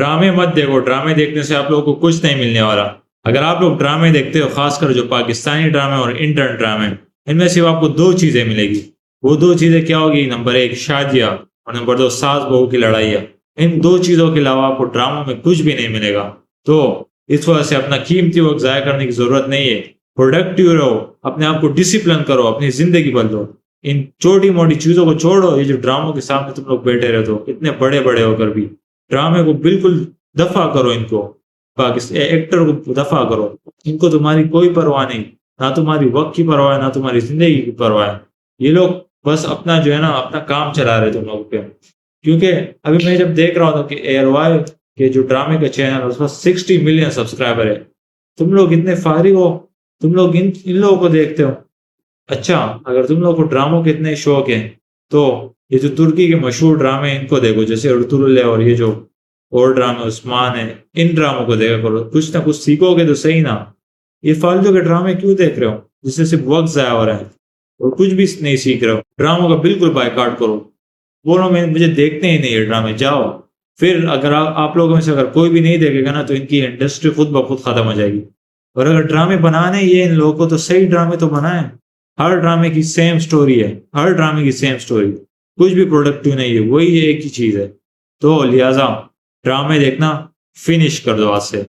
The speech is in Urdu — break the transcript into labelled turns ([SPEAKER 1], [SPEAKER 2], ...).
[SPEAKER 1] ڈرامے مت دیکھو، ڈرامے دیکھنے سے آپ لوگوں کو کچھ نہیں ملنے والا۔ اگر آپ لوگ ڈرامے دیکھتے ہو، خاص کر جو پاکستانی ڈرامے اور انڈین ڈرامے، ان میں صرف آپ کو دو چیزیں ملے گی۔ وہ دو چیزیں کیا ہوگی؟ نمبر 1 شادیاں، اور نمبر 2 ساس بہو کی لڑائیاں۔ ان دو چیزوں کے علاوہ آپ کو ڈراموں میں کچھ بھی نہیں ملے گا۔ تو اس وجہ سے اپنا قیمتی وقت ضائع کرنے کی ضرورت نہیں ہے، پروڈکٹیو رہو، اپنے آپ کو ڈسپلن کرو، اپنی زندگی بدلو۔ ان چھوٹی موٹی چیزوں کو چھوڑو، یہ جو ڈراموں کے سامنے تم لوگ بیٹھے رہتے ہو اتنے بڑے بڑے ہو کر بھی، ڈرامے کو بالکل دفع کرو، ان کو ایکٹر کو دفع کرو۔ ان کو تمہاری کوئی پرواہ نہیں، نہ تمہاری وقت کی پرواہ ہے، نہ تمہاری زندگی کی پرواہ ہے۔ یہ لوگ بس اپنا جو ہے نا اپنا کام چلا رہے تم لوگوں پہ۔ کیونکہ ابھی میں جب دیکھ رہا تھا کہ ایئر وائی کے جو ڈرامے کا چینل اس پر 60 ملین سبسکرائبر ہے۔ تم لوگ اتنے فارغ ہو، تم لوگ ان لوگوں کو دیکھتے ہو۔ اچھا، اگر تم لوگوں کو ڈراموں کے اتنے شوق ہیں تو یہ جو ترکی کے مشہور ڈرامے ہیں ان کو دیکھو، جیسے ارطغرل اور یہ جو اور ڈرامے عثمان ہے، ان ڈراموں کو دیکھا کرو، کچھ نہ کچھ سیکھو گے تو صحیح نا۔ یہ فالتو کے ڈرامے کیوں دیکھ رہے ہو جس سے صرف وقت ضائع ہو رہا ہے اور کچھ بھی نہیں سیکھ رہے ہو؟ ڈراموں کا بالکل بائیکاٹ کرو، بولو مجھے دیکھتے ہی نہیں یہ ڈرامے، جاؤ۔ پھر اگر آپ لوگوں میں سے اگر کوئی بھی نہیں دیکھے گا نا تو ان کی انڈسٹری خود بخود ختم ہو جائے گی۔ اور اگر ڈرامے بنانے یہ ان لوگوں کو تو صحیح ڈرامے تو بنائیں۔ ہر ڈرامے کی سیم سٹوری ہے، ہر ڈرامے کی سیم سٹوری، کچھ بھی پروڈکٹیو نہیں ہے، وہی ایک ہی چیز ہے۔ تو لہٰذا ڈرامے دیکھنا فنش کر دو آج سے۔